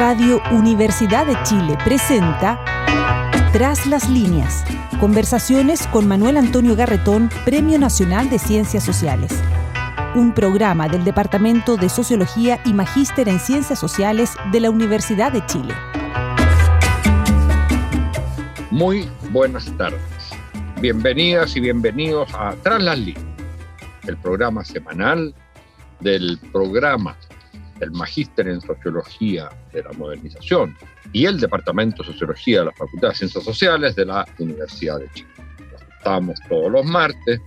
Radio Universidad de Chile presenta Tras las líneas. Conversaciones con Manuel Antonio Garretón, Premio Nacional de Ciencias Sociales. Un programa del Departamento de Sociología y Magíster en Ciencias Sociales de la Universidad de Chile. Muy buenas tardes. Bienvenidas y bienvenidos a Tras las líneas, el programa semanal del programa del Magíster en Sociología de la Modernización y el Departamento de Sociología de la Facultad de Ciencias Sociales de la Universidad de Chile. Estamos todos los martes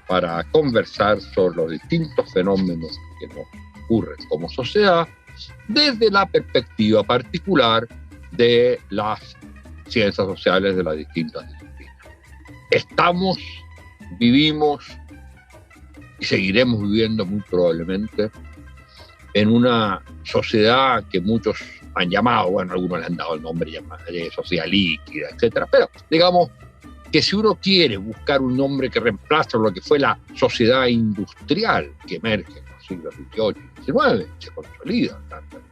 para conversar sobre los distintos fenómenos que nos ocurren como sociedad desde la perspectiva particular de las ciencias sociales de las distintas disciplinas. Vivimos y seguiremos viviendo muy probablemente en una sociedad que muchos han llamado, bueno, algunos le han dado el nombre de sociedad líquida, etcétera, pero digamos que si uno quiere buscar un nombre que reemplace lo que fue la sociedad industrial que emerge en los siglos XVIII y XIX, se consolida tanto en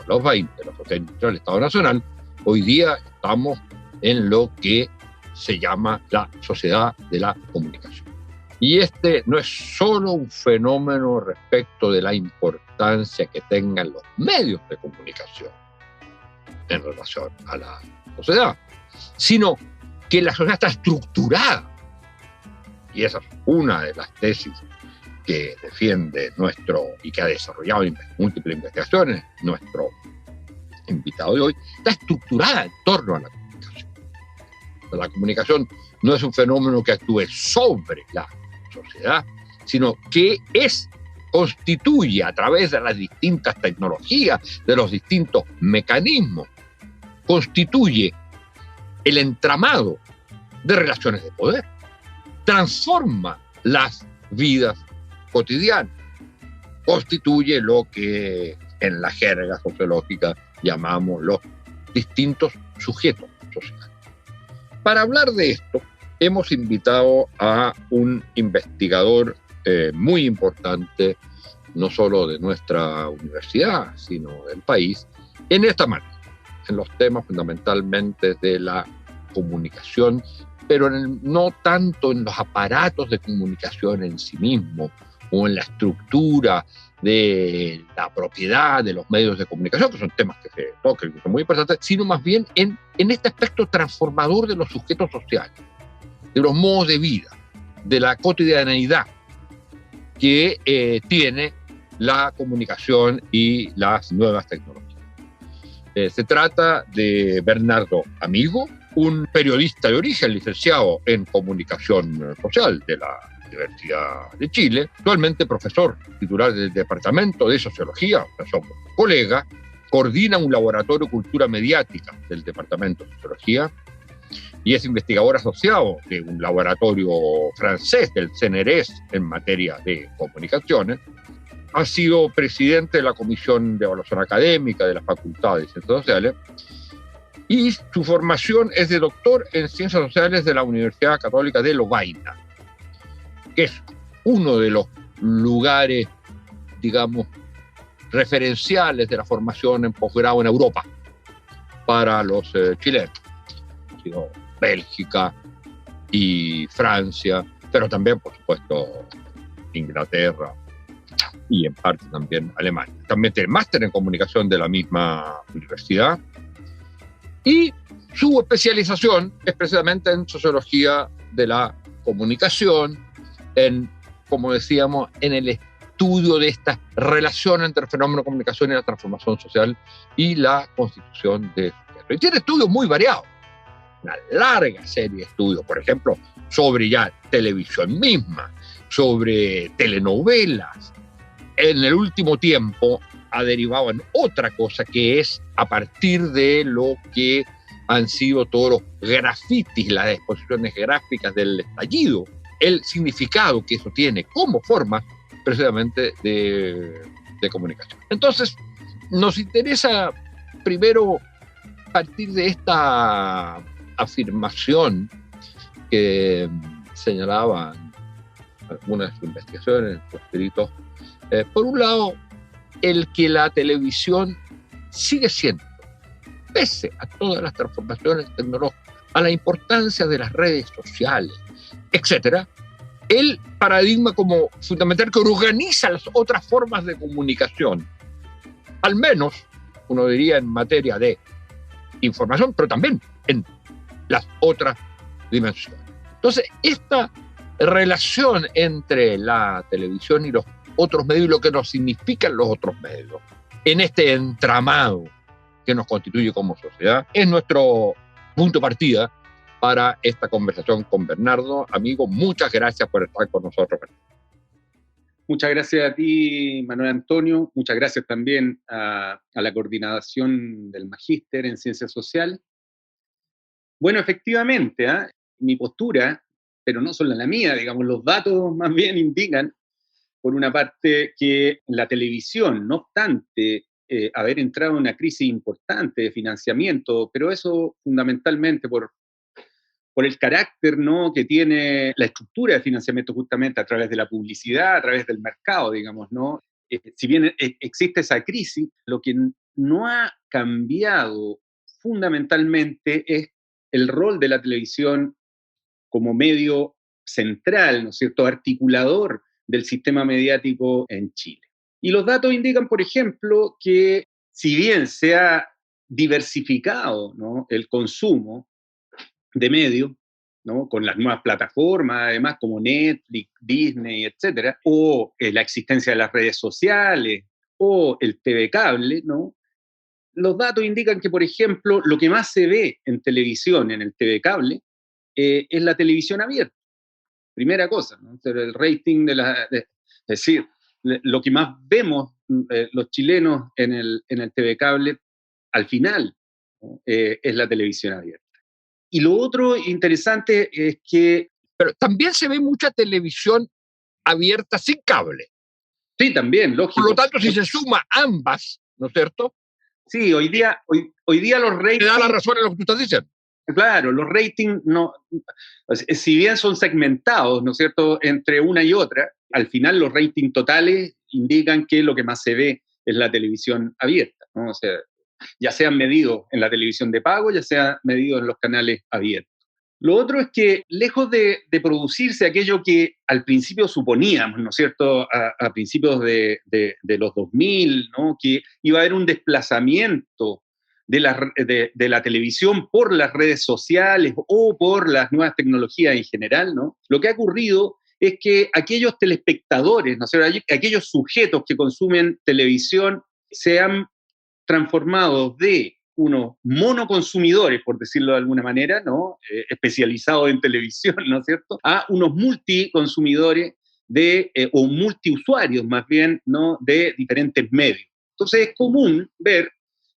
los 20, la sociedad industrial, el Estado Nacional, hoy día estamos en lo que se llama la sociedad de la comunicación. Y este no es solo un fenómeno respecto de la importancia que tengan los medios de comunicación en relación a la sociedad, sino que la sociedad está estructurada. Y esa es una de las tesis que defiende y que ha desarrollado múltiples investigaciones nuestro invitado de hoy, está estructurada en torno a la comunicación. La comunicación no es un fenómeno que actúe sobre la sociedad, sino que constituye a través de las distintas tecnologías, de los distintos mecanismos, constituye el entramado de relaciones de poder, transforma las vidas cotidianas, constituye lo que en la jerga sociológica llamamos los distintos sujetos sociales. Para hablar de esto, hemos invitado a un investigador muy importante, no solo de nuestra universidad, sino del país, en esta materia, en los temas fundamentalmente de la comunicación, pero no tanto en los aparatos de comunicación en sí mismos, o en la estructura de la propiedad de los medios de comunicación, que son temas que se tocan, que son muy importantes, sino más bien en este aspecto transformador de los sujetos sociales, de los modos de vida, de la cotidianeidad que tiene la comunicación y las nuevas tecnologías. Se trata de Bernardo Amigo, un periodista de origen, licenciado en Comunicación Social de la Universidad de Chile, actualmente profesor titular del Departamento de Sociología, somos colega, coordina un laboratorio de cultura mediática del Departamento de Sociología y es investigador asociado de un laboratorio francés del CNRS en materia de comunicaciones. Ha sido presidente de la Comisión de Evaluación Académica de la Facultad de Ciencias Sociales y su formación es de doctor en Ciencias Sociales de la Universidad Católica de Lovaina, que es uno de los lugares, digamos, referenciales de la formación en posgrado en Europa para los chilenos. Ha sido Bélgica y Francia, pero también, por supuesto, Inglaterra y en parte también Alemania. También tiene máster en comunicación de la misma universidad y su especialización es precisamente en sociología de la comunicación, como decíamos, en el estudio de esta relación entre el fenómeno de comunicación y la transformación social y la constitución de sujetos. Y tiene estudios muy variados, una larga serie de estudios, por ejemplo, sobre ya televisión misma, sobre telenovelas. En el último tiempo ha derivado en otra cosa que es a partir de lo que han sido todos los grafitis, las exposiciones gráficas del estallido, el significado que eso tiene como forma precisamente de comunicación. Entonces, nos interesa primero partir de esta afirmación que señalaban algunas investigaciones, los escritos. Por un lado, el que la televisión sigue siendo, pese a todas las transformaciones tecnológicas, a la importancia de las redes sociales, etcétera, el paradigma como fundamental que organiza las otras formas de comunicación, al menos, uno diría, en materia de información, pero también en las otras dimensiones. Entonces, esta relación entre la televisión y los otros medios, lo que nos significan los otros medios, en este entramado que nos constituye como sociedad, es nuestro punto de partida para esta conversación con Bernardo. Amigo, muchas gracias por estar con nosotros. Muchas gracias a ti, Manuel Antonio. Muchas gracias también a la coordinación del Magíster en Ciencias Sociales. Bueno, efectivamente, mi postura, pero no solo la mía, digamos, los datos más bien indican, por una parte, que la televisión, no obstante haber entrado en una crisis importante de financiamiento, pero eso fundamentalmente por el carácter, ¿no?, que tiene la estructura de financiamiento justamente a través de la publicidad, a través del mercado, digamos, ¿no? Si bien existe esa crisis, lo que no ha cambiado fundamentalmente es el rol de la televisión como medio central, ¿no es cierto?, articulador del sistema mediático en Chile. Y los datos indican, por ejemplo, que si bien se ha diversificado, ¿no?, el consumo de medios, ¿no?, con las nuevas plataformas, además, como Netflix, Disney, etcétera, o la existencia de las redes sociales, o el TV cable, ¿no? Los datos indican que, por ejemplo, lo que más se ve en televisión, en el TV cable, es la televisión abierta. Primera cosa, ¿no? El rating es decir, lo que más vemos los chilenos en el TV cable, al final, ¿no?, es la televisión abierta. Y lo otro interesante es que... Pero también se ve mucha televisión abierta sin cable. Sí, también, lógico. Por lo tanto, si se suma ambas, ¿no es cierto? Sí, hoy día los ratings... Te da la razón en lo que tú estás diciendo. Claro, los ratings, no, si bien son segmentados, ¿no es cierto?, entre una y otra, al final los ratings totales indican que lo que más se ve es la televisión abierta, ¿no? O sea, ya sean medidos en la televisión de pago, ya sean medidos en los canales abiertos. Lo otro es que, lejos de producirse aquello que al principio suponíamos, ¿no es cierto?, a principios de los 2000, ¿no?, que iba a haber un desplazamiento de la televisión por las redes sociales o por las nuevas tecnologías en general, ¿no? Lo que ha ocurrido es que aquellos telespectadores, ¿no?, o sea, aquellos sujetos que consumen televisión se han transformado de unos monoconsumidores, por decirlo de alguna manera, ¿no?, especializados en televisión, ¿no es cierto?, a unos multiconsumidores o multiusuarios más bien, ¿no?, de diferentes medios. Entonces es común ver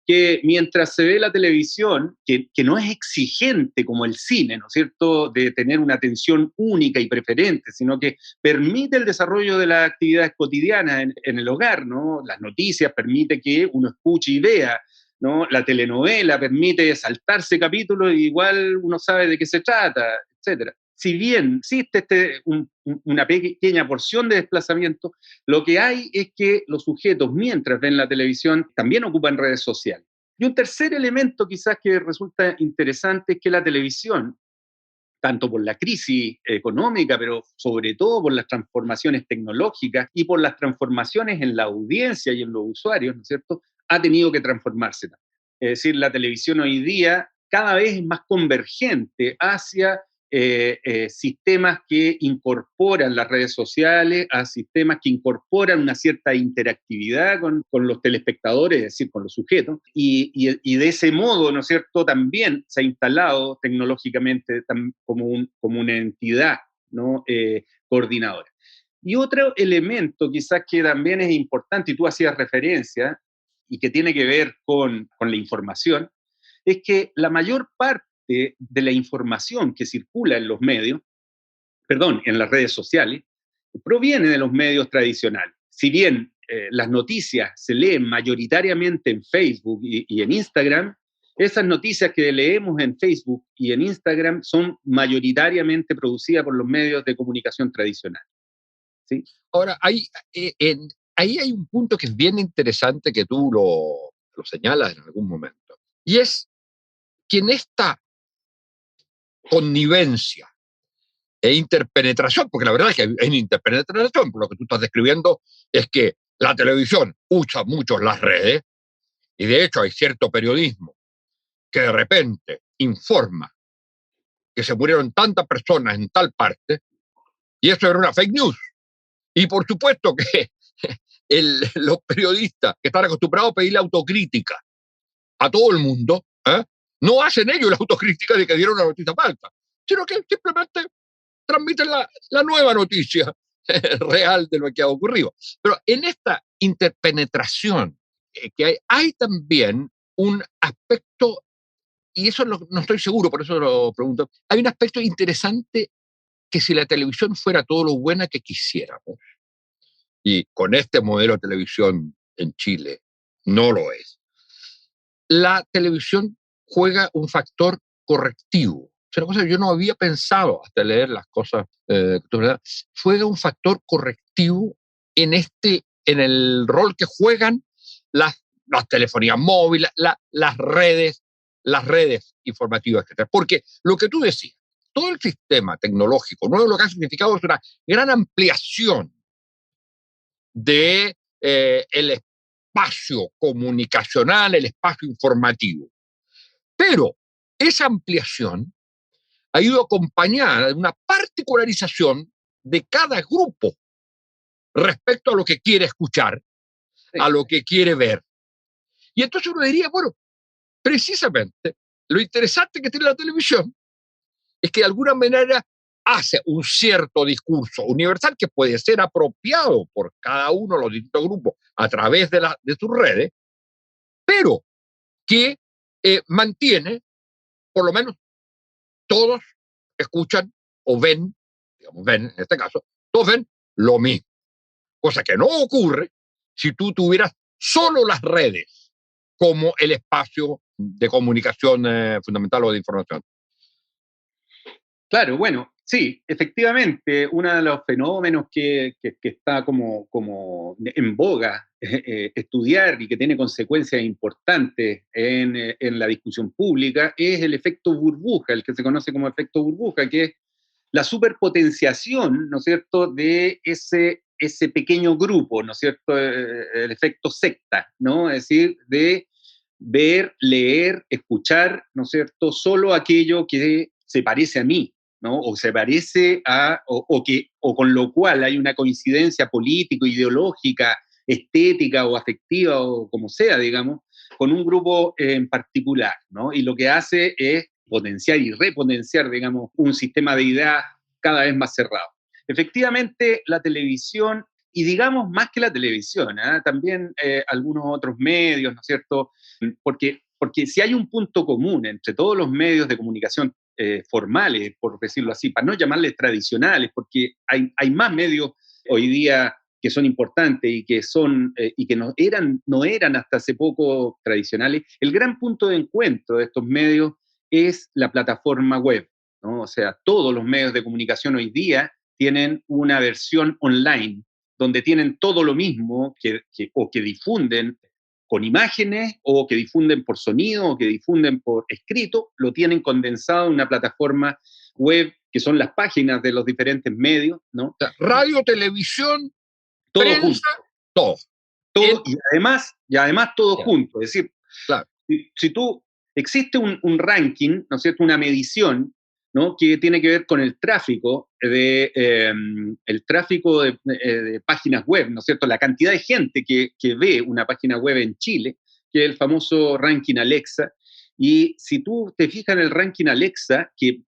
que mientras se ve la televisión, que no es exigente como el cine, ¿no es cierto?, de tener una atención única y preferente, sino que permite el desarrollo de las actividades cotidianas en el hogar, ¿no? Las noticias permite que uno escuche y vea, ¿no? La telenovela permite saltarse capítulos y igual uno sabe de qué se trata, etc. Si bien existe una pequeña porción de desplazamiento, lo que hay es que los sujetos, mientras ven la televisión, también ocupan redes sociales. Y un tercer elemento quizás que resulta interesante es que la televisión, tanto por la crisis económica, pero sobre todo por las transformaciones tecnológicas y por las transformaciones en la audiencia y en los usuarios, ¿no es cierto?, ha tenido que transformarse también. Es decir, la televisión hoy día cada vez es más convergente hacia sistemas que incorporan las redes sociales, a sistemas que incorporan una cierta interactividad con los telespectadores, es decir, con los sujetos, y de ese modo, ¿no es cierto?, también se ha instalado tecnológicamente como una entidad, ¿no?, coordinadora. Y otro elemento quizás que también es importante, y tú hacías referencia, y que tiene que ver con la información, es que la mayor parte de la información que circula en los medios, en las redes sociales, proviene de los medios tradicionales. Si bien las noticias se leen mayoritariamente en Facebook y en Instagram, esas noticias que leemos en Facebook y en Instagram son mayoritariamente producidas por los medios de comunicación tradicionales. ¿Sí? Ahora, ahí hay un punto que es bien interesante que tú lo señala en algún momento. Y es que en esta connivencia e interpenetración, porque la verdad es que hay una interpenetración, por lo que tú estás describiendo, es que la televisión usa mucho las redes, y de hecho hay cierto periodismo que de repente informa que se murieron tantas personas en tal parte, y eso era una fake news. Y por supuesto que los periodistas que están acostumbrados a pedirle autocrítica a todo el mundo, no hacen ellos la autocrítica de que dieron una noticia falsa, sino que simplemente transmiten la nueva noticia real de lo que ha ocurrido. Pero en esta interpenetración que hay también un aspecto, y eso no estoy seguro, por eso lo pregunto, hay un aspecto interesante que si la televisión fuera todo lo buena que quisiéramos, y con este modelo de televisión en Chile no lo es, la televisión juega un factor correctivo. Es una cosa que yo no había pensado hasta leer las cosas que tú me das. Juega un factor correctivo en el rol que juegan las telefonías móviles, las redes informativas, etc. Porque lo que tú decías, todo el sistema tecnológico nuevo lo que ha significado es una gran ampliación de el espacio comunicacional, el espacio informativo. Pero esa ampliación ha ido acompañada de una particularización de cada grupo respecto a lo que quiere escuchar, a lo que quiere ver. Y entonces uno diría, bueno, precisamente lo interesante que tiene la televisión es que de alguna manera hace un cierto discurso universal que puede ser apropiado por cada uno de los distintos grupos a través de sus redes, pero que mantiene, por lo menos todos escuchan o ven, digamos, ven en este caso, todos ven lo mismo. Cosa que no ocurre si tú tuvieras solo las redes como el espacio de comunicación fundamental o de información. Claro, bueno, sí, efectivamente, uno de los fenómenos que está como en boga estudiar y que tiene consecuencias importantes en la discusión pública es el efecto burbuja, el que se conoce como efecto burbuja, que es la superpotenciación, ¿no es cierto?, de ese pequeño grupo, ¿no es cierto?, el efecto secta, ¿no? Es decir, de ver, leer, escuchar, ¿no es cierto?, solo aquello que se parece a mí, ¿no? O se parece a, o con lo cual hay una coincidencia político, ideológica, estética o afectiva o como sea, digamos, con un grupo en particular, ¿no? Y lo que hace es potenciar y repotenciar, digamos, un sistema de ideas cada vez más cerrado. Efectivamente, la televisión, y digamos más que la televisión, también algunos otros medios, ¿no es cierto? Porque si hay un punto común entre todos los medios de comunicación formales, por decirlo así, para no llamarles tradicionales, porque hay más medios hoy día que son importantes y que no eran hasta hace poco tradicionales. El gran punto de encuentro de estos medios es la plataforma web, ¿no? O sea, todos los medios de comunicación hoy día tienen una versión online donde tienen todo lo mismo o que difunden con imágenes, o que difunden por sonido, o que difunden por escrito, lo tienen condensado en una plataforma web, que son las páginas de los diferentes medios, ¿no? O sea, radio, televisión, todo prensa, junto. Todo, y además todo junto. Es decir, claro, si tú, existe un ranking, ¿no es cierto?, una medición, ¿no?, que tiene que ver con el tráfico de páginas web, ¿no es cierto?, la cantidad de gente que ve una página web en Chile, que es el famoso ranking Alexa. Y si tú te fijas en el ranking Alexa, que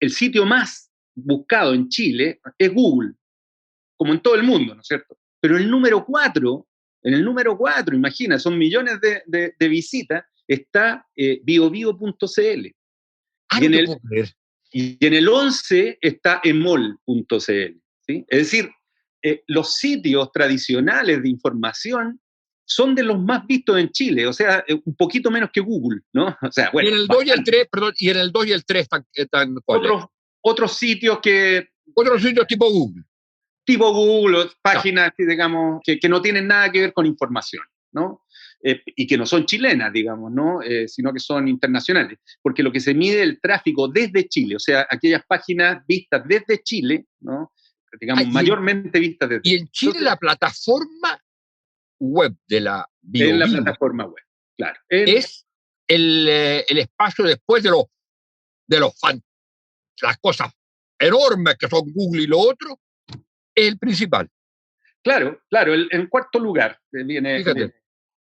el sitio más buscado en Chile es Google, como en todo el mundo, ¿no es cierto? Pero en el número 4, imagina, son millones de visitas, está biobio.cl. Y en el 11 está emol.cl, ¿sí? Es decir, los sitios tradicionales de información son de los más vistos en Chile, o sea, un poquito menos que Google, ¿no? O sea, bueno, y en el 2 y el 3, perdón, y en el 2 y el 3 están otros sitios tipo Google. Tipo Google, páginas que, digamos, que no tienen nada que ver con información, ¿no? y que no son chilenas, digamos, ¿no? Sino que son internacionales, porque lo que se mide es el tráfico desde Chile, o sea, aquellas páginas vistas desde Chile, ¿no? Digamos, mayormente vistas desde Chile. Y en Chile entonces, la plataforma web de la Bio en la plataforma web, claro. Es el espacio después de las cosas enormes que son Google y lo otro, es el principal. Claro, en cuarto lugar viene. Fíjate.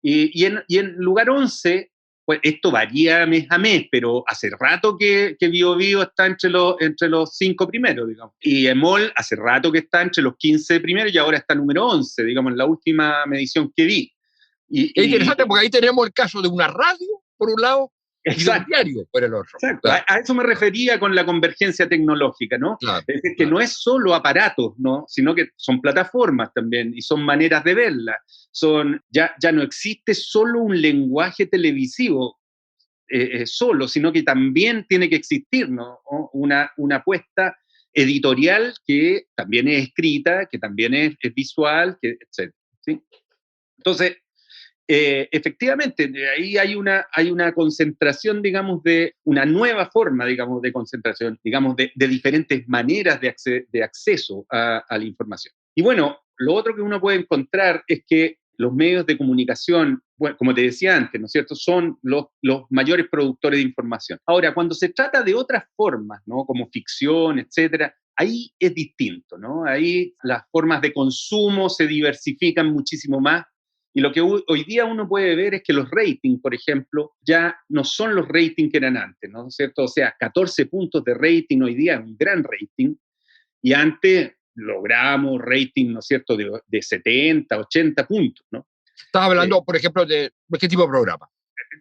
Y en lugar 11, pues esto varía mes a mes, pero hace rato que BioBio está entre los 5 primeros, digamos. Y EMOL hace rato que está entre los 15 primeros y ahora está número 11, digamos, en la última medición que vi. Es interesante porque ahí tenemos el caso de una radio, por un lado, exacto, y un diario por el otro. Exacto. Claro. A eso me refería con la convergencia tecnológica, ¿no? Claro, es decir, que no es solo aparatos, ¿no? Sino que son plataformas también y son maneras de verlas. Ya no existe solo un lenguaje televisivo solo, sino que también tiene que existir, ¿no? Una apuesta editorial que también es escrita, que también es visual, etc. ¿Sí? Entonces, efectivamente, ahí hay una concentración, digamos, de una nueva forma, digamos, de concentración, digamos, de diferentes maneras de acceso a la información. Y bueno, lo otro que uno puede encontrar es que los medios de comunicación, bueno, como te decía antes, ¿no es cierto?, son los mayores productores de información. Ahora, cuando se trata de otras formas, ¿no?, como ficción, etcétera, ahí es distinto, ¿no? Ahí las formas de consumo se diversifican muchísimo más. Y lo que hoy día uno puede ver es que los ratings, por ejemplo, ya no son los ratings que eran antes, ¿no es cierto? O sea, 14 puntos de rating hoy día es un gran rating, y antes logramos rating, ¿no es cierto?, de 70, 80 puntos, ¿no? Estás hablando, por ejemplo, de qué tipo de programa.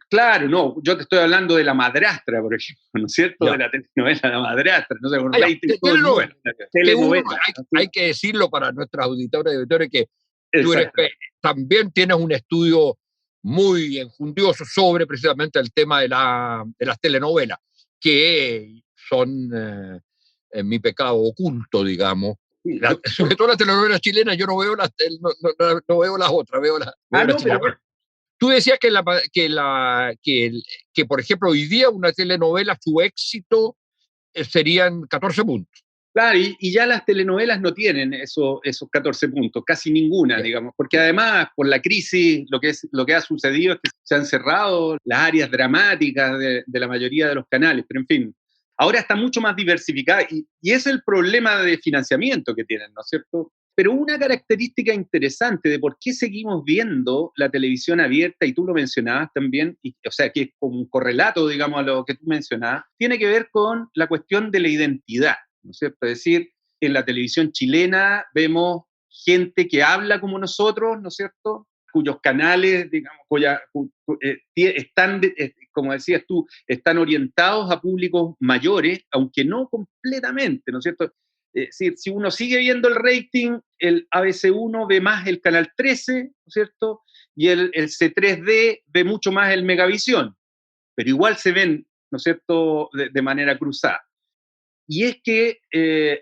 Claro, no, yo te estoy hablando de La Madrastra, por ejemplo, ¿no es cierto? Ya. De la telenovela La Madrastra, no sé, un rating. Telenovela. Hay que decirlo para nuestras auditoras y auditores que tú también tienes un estudio muy enjundioso sobre precisamente el tema de las telenovelas, que son mi pecado oculto, digamos. Sobre todo las telenovelas chilenas, yo no veo no veo las otras, veo las chilenas. Bueno. Tú decías que, por ejemplo, hoy día una telenovela, su éxito serían 14 puntos. Claro, y ya las telenovelas no tienen esos 14 puntos, casi ninguna, digamos, porque además por la crisis lo que ha sucedido es que se han cerrado las áreas dramáticas de la mayoría de los canales, pero en fin, ahora está mucho más diversificada y es el problema de financiamiento que tienen, ¿no es cierto? Pero una característica interesante de por qué seguimos viendo la televisión abierta, y tú lo mencionabas también, o sea, que es como un correlato, digamos, a lo que tú mencionabas, tiene que ver con la cuestión de la identidad, ¿no es cierto? Es decir, en la televisión chilena vemos gente que habla como nosotros, ¿no es cierto?, cuyos canales, digamos, están, como decías tú, están orientados a públicos mayores, aunque no completamente, ¿no es cierto? Es decir, si uno sigue viendo el rating, el ABC1 ve más el canal 13, ¿no es cierto?, y el C3D ve mucho más el Megavisión, pero igual se ven, ¿no es cierto?, de manera cruzada. Y es que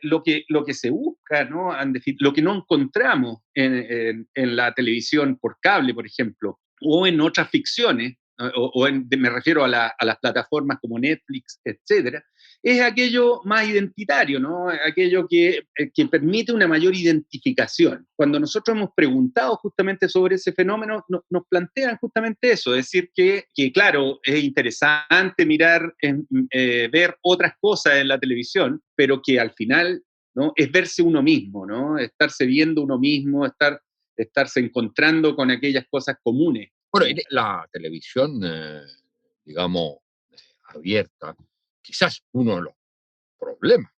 lo que se busca, ¿no?, lo que no encontramos en la televisión por cable, por ejemplo, o en otras ficciones, me refiero a las plataformas como Netflix, etcétera, es aquello más identitario, ¿no?, aquello que permite una mayor identificación. Cuando nosotros hemos preguntado justamente sobre ese fenómeno, nos plantean justamente eso, es decir, que claro, es interesante mirar, ver otras cosas en la televisión, pero que al final, ¿no?, es verse uno mismo, ¿no?, estarse viendo uno mismo, estarse encontrando con aquellas cosas comunes. Bueno, la televisión, digamos, abierta, quizás uno de los problemas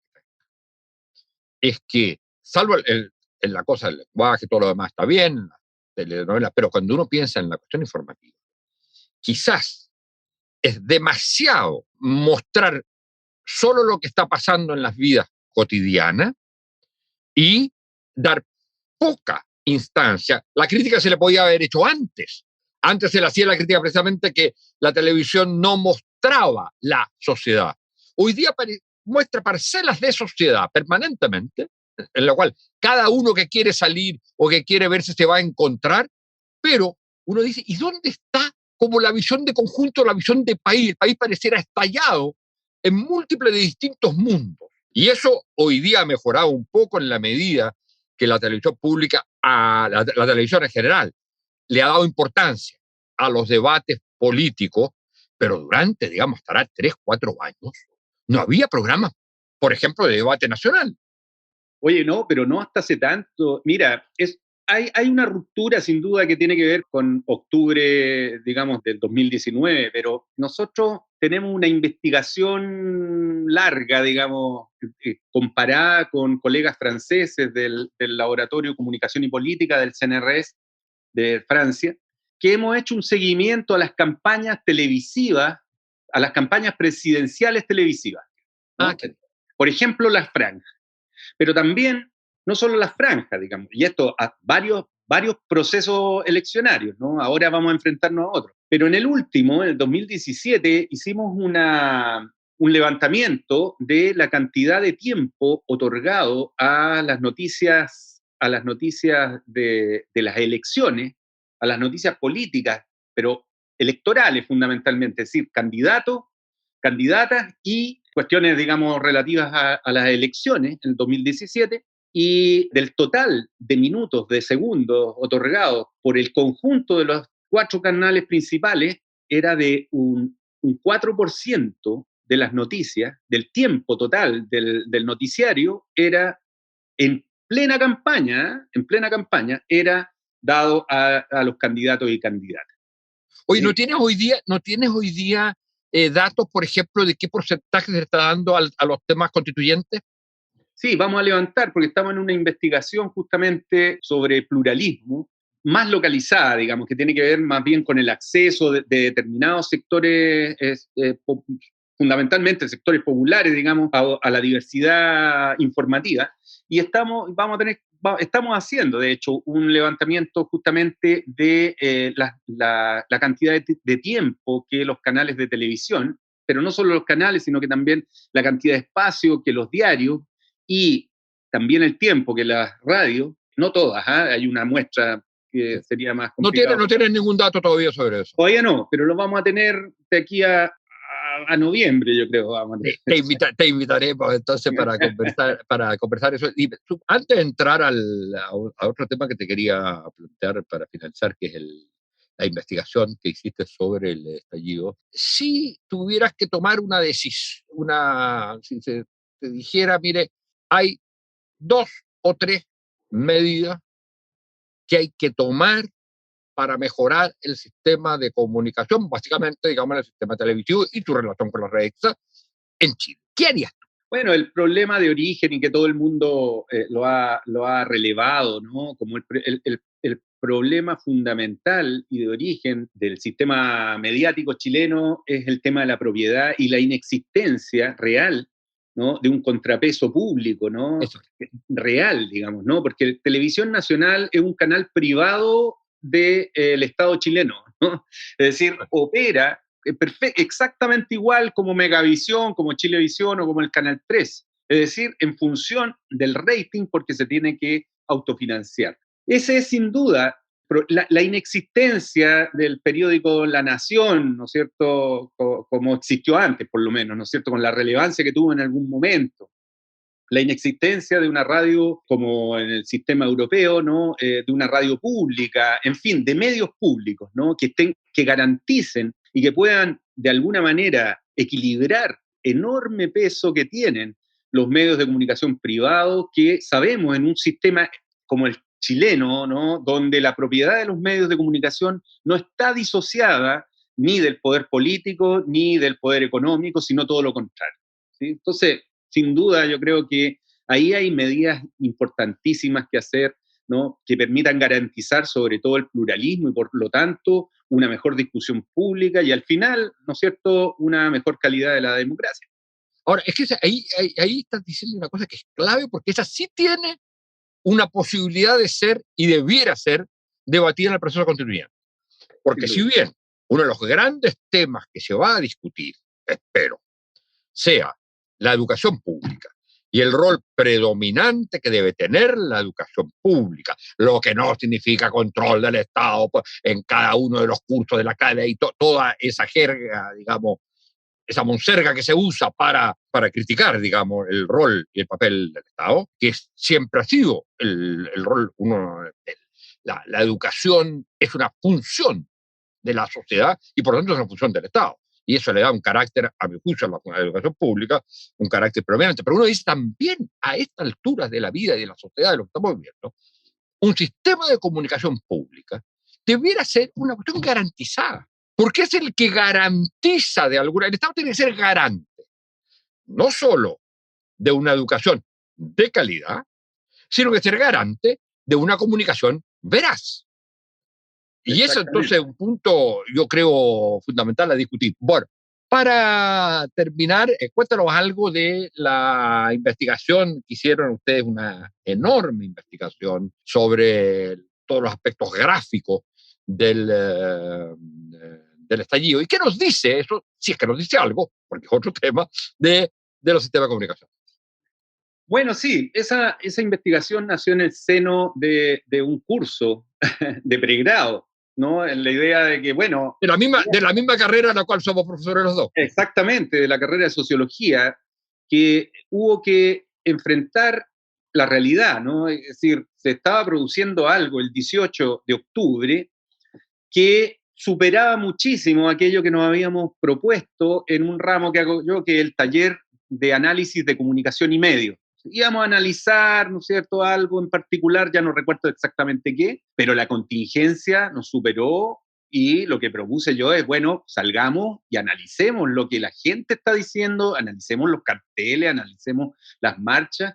es que, salvo en la cosa del lenguaje, todo lo demás está bien, telenovelas, pero cuando uno piensa en la cuestión informativa, quizás es demasiado mostrar solo lo que está pasando en las vidas cotidianas y dar poca instancia. La crítica se le podía haber hecho antes. Antes se le hacía la crítica precisamente que la televisión no mostraba la sociedad. Hoy día muestra parcelas de sociedad permanentemente, en la cual cada uno que quiere salir o que quiere verse se va a encontrar, pero uno dice, ¿y dónde está como la visión de conjunto, la visión de país? El país pareciera estallado en múltiples de distintos mundos. Y eso hoy día ha mejorado un poco en la medida que la televisión pública, a la televisión en general, le ha dado importancia a los debates políticos, pero durante, digamos, estará 3, 4 años, no había programas, por ejemplo, de debate nacional. Oye, no, pero no hasta hace tanto. Mira, hay una ruptura sin duda que tiene que ver con octubre, digamos, del 2019, pero nosotros tenemos una investigación larga, digamos, comparada con colegas franceses del Laboratorio de Comunicación y Política del CNRS de Francia, que hemos hecho un seguimiento a las campañas televisivas, a las campañas presidenciales televisivas, ¿no? Por ejemplo, las franjas. Pero también, no solo las franjas, digamos, y esto a varios procesos eleccionarios, ¿no? Ahora vamos a enfrentarnos a otros. Pero en el último, en el 2017, hicimos un levantamiento de la cantidad de tiempo otorgado a las noticias de las elecciones, a las noticias políticas, pero electorales fundamentalmente, es decir, candidatos, candidatas y cuestiones, digamos, relativas a las elecciones en el 2017, y del total de minutos, de segundos otorgados por el conjunto de los 4 canales principales, era de un 4% de las noticias, del tiempo total del noticiario, era en plena campaña, era dado a los candidatos y candidatas. Oye, ¿no tienes hoy día datos, por ejemplo, de qué porcentaje se está dando a los temas constituyentes? Sí, vamos a levantar, porque estamos en una investigación justamente sobre pluralismo, más localizada, digamos, que tiene que ver más bien con el acceso de determinados sectores, fundamentalmente sectores populares, digamos, a la diversidad informativa. Y estamos haciendo, de hecho, un levantamiento justamente de la cantidad de tiempo que los canales de televisión, pero no solo los canales, sino que también la cantidad de espacio que los diarios y también el tiempo que las radios, no todas, hay una muestra que sería más complicado. No tienes ningún dato todavía sobre eso. Todavía no, pero lo vamos a tener de aquí a noviembre, yo creo. Te invitaremos entonces para conversar eso. Y antes de entrar a otro tema que te quería plantear para finalizar, que es la investigación que hiciste sobre el estallido, si tuvieras que tomar una decisión, si se te dijera, mire, hay 2 o 3 medidas que hay que tomar para mejorar el sistema de comunicación, básicamente, digamos, el sistema televisivo y tu relación con las redes en Chile. ¿Qué harías tú? Bueno, el problema de origen y que todo el mundo lo ha relevado, ¿no? Como el problema fundamental y de origen del sistema mediático chileno es el tema de la propiedad y la inexistencia real, ¿no? De un contrapeso público, ¿no? Eso. Real, digamos, ¿no? Porque Televisión Nacional es un canal privado del Estado chileno, ¿no? Es decir, opera exactamente igual como Megavisión, como Chilevisión o como el Canal 3. Es decir, en función del rating, porque se tiene que autofinanciar. Ese es sin duda la inexistencia del periódico La Nación, ¿no es cierto?, como existió antes, por lo menos, ¿no es cierto?, con la relevancia que tuvo en algún momento. La inexistencia de una radio como en el sistema europeo, ¿no?, de una radio pública, en fin, de medios públicos, ¿no?, que garanticen y que puedan de alguna manera equilibrar enorme peso que tienen los medios de comunicación privados, que sabemos en un sistema como el chileno, ¿no?, donde la propiedad de los medios de comunicación no está disociada ni del poder político ni del poder económico, sino todo lo contrario, ¿sí? Entonces, sin duda, yo creo que ahí hay medidas importantísimas que hacer, ¿no?, que permitan garantizar sobre todo el pluralismo y por lo tanto una mejor discusión pública y al final, ¿no es cierto?, una mejor calidad de la democracia. Ahora, es que ahí estás diciendo una cosa que es clave, porque esa sí tiene una posibilidad de ser y debiera ser debatida en el proceso constituyente. Porque si bien uno de los grandes temas que se va a discutir, espero, sea la educación pública y el rol predominante que debe tener la educación pública, lo que no significa control del Estado en cada uno de los cursos de la calle y toda esa jerga, digamos, esa monserga que se usa para criticar, digamos, el rol y el papel del Estado, que siempre ha sido el rol, la educación es una función de la sociedad y por lo tanto es una función del Estado. Y eso le da un carácter, a mi juicio, a la educación pública, un carácter predominante. Pero uno dice también, a estas alturas de la vida y de la sociedad, de lo que estamos viviendo, un sistema de comunicación pública debiera ser una cuestión garantizada, porque es el que garantiza de alguna... El Estado tiene que ser garante, no solo de una educación de calidad, sino que ser garante de una comunicación veraz. Y eso entonces es un punto, yo creo, fundamental a discutir. Bueno, para terminar, cuéntanos algo de la investigación que hicieron ustedes, una enorme investigación sobre todos los aspectos gráficos del estallido. ¿Y qué nos dice eso? Si es que nos dice algo, porque es otro tema, de los sistemas de comunicación. Bueno, sí, esa investigación nació en el seno de un curso de pregrado, ¿no? En la idea de que, bueno... De la misma carrera en la cual somos profesores los dos. Exactamente, de la carrera de sociología, que hubo que enfrentar la realidad, ¿no? Es decir, se estaba produciendo algo el 18 de octubre que superaba muchísimo aquello que nos habíamos propuesto en un ramo que hago yo, que es el taller de análisis de comunicación y medios. Íbamos a analizar, ¿no es cierto?, algo en particular, ya no recuerdo exactamente qué, pero la contingencia nos superó y lo que propuse yo es, bueno, salgamos y analicemos lo que la gente está diciendo, analicemos los carteles, analicemos las marchas.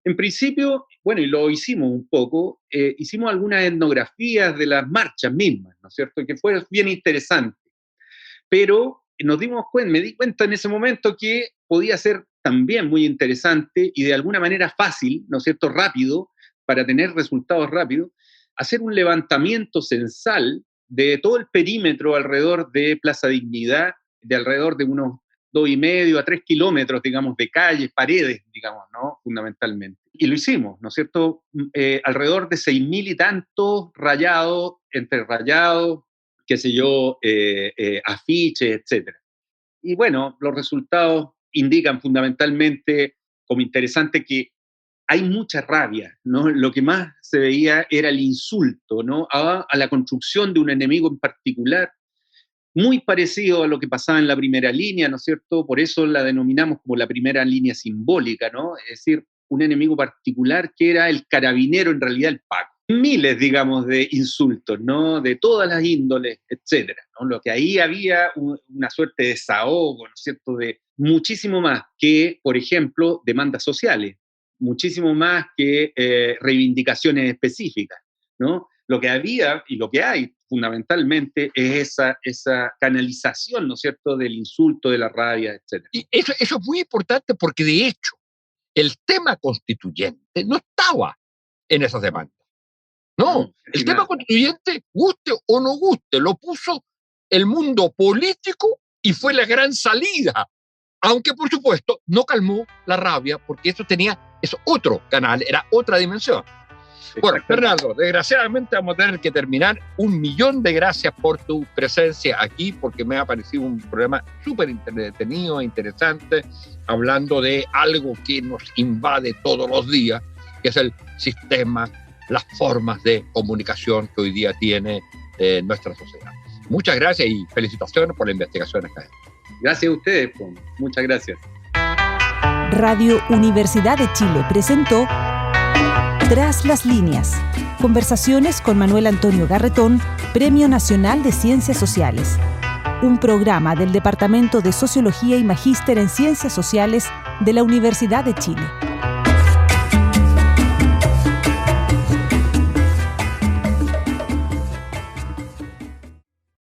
En principio, bueno, y lo hicimos un poco, hicimos algunas etnografías de las marchas mismas, ¿no es cierto?, que fue bien interesante. Pero me di cuenta en ese momento que podía ser también muy interesante y de alguna manera fácil, ¿no es cierto?, rápido, para tener resultados rápidos, hacer un levantamiento censal de todo el perímetro alrededor de Plaza Dignidad, de alrededor de unos 2,5 a 3 kilómetros, digamos, de calles, paredes, digamos, ¿no?, fundamentalmente. Y lo hicimos, ¿no es cierto?, alrededor de 6.000 y tantos rayados, entre rayados, qué sé yo, afiches, etc. Y bueno, los resultados indican fundamentalmente como interesante que hay mucha rabia, ¿no? Lo que más se veía era el insulto, ¿no?, a la construcción de un enemigo en particular, muy parecido a lo que pasaba en la primera línea, ¿no es cierto? Por eso la denominamos como la primera línea simbólica, ¿no? Es decir, un enemigo particular que era el carabinero, en realidad el Paco. Miles, digamos, de insultos, ¿no?, de todas las índoles, etcétera, ¿no? Lo que ahí había una suerte de desahogo, ¿no es cierto?, de muchísimo más que, por ejemplo, demandas sociales, muchísimo más que reivindicaciones específicas, ¿no? Lo que había y lo que hay fundamentalmente es esa canalización, ¿no es cierto?, del insulto, de la rabia, etcétera. Y eso es muy importante porque, de hecho, el tema constituyente no estaba en esas demandas. No, el tema constituyente, guste o no guste, lo puso el mundo político y fue la gran salida. Aunque, por supuesto, no calmó la rabia porque es otro canal, era otra dimensión. Bueno, Fernando, desgraciadamente vamos a tener que terminar. 1.000.000 de gracias por tu presencia aquí, porque me ha parecido un programa súper entretenido e interesante, hablando de algo que nos invade todos los días, que es el sistema, las formas de comunicación que hoy día tiene nuestra sociedad. Muchas gracias y felicitaciones por la investigación académica. Gracias a ustedes, muchas gracias. Radio Universidad de Chile presentó Tras las líneas. Conversaciones con Manuel Antonio Garretón, Premio Nacional de Ciencias Sociales. Un programa del Departamento de Sociología y Magíster en Ciencias Sociales de la Universidad de Chile.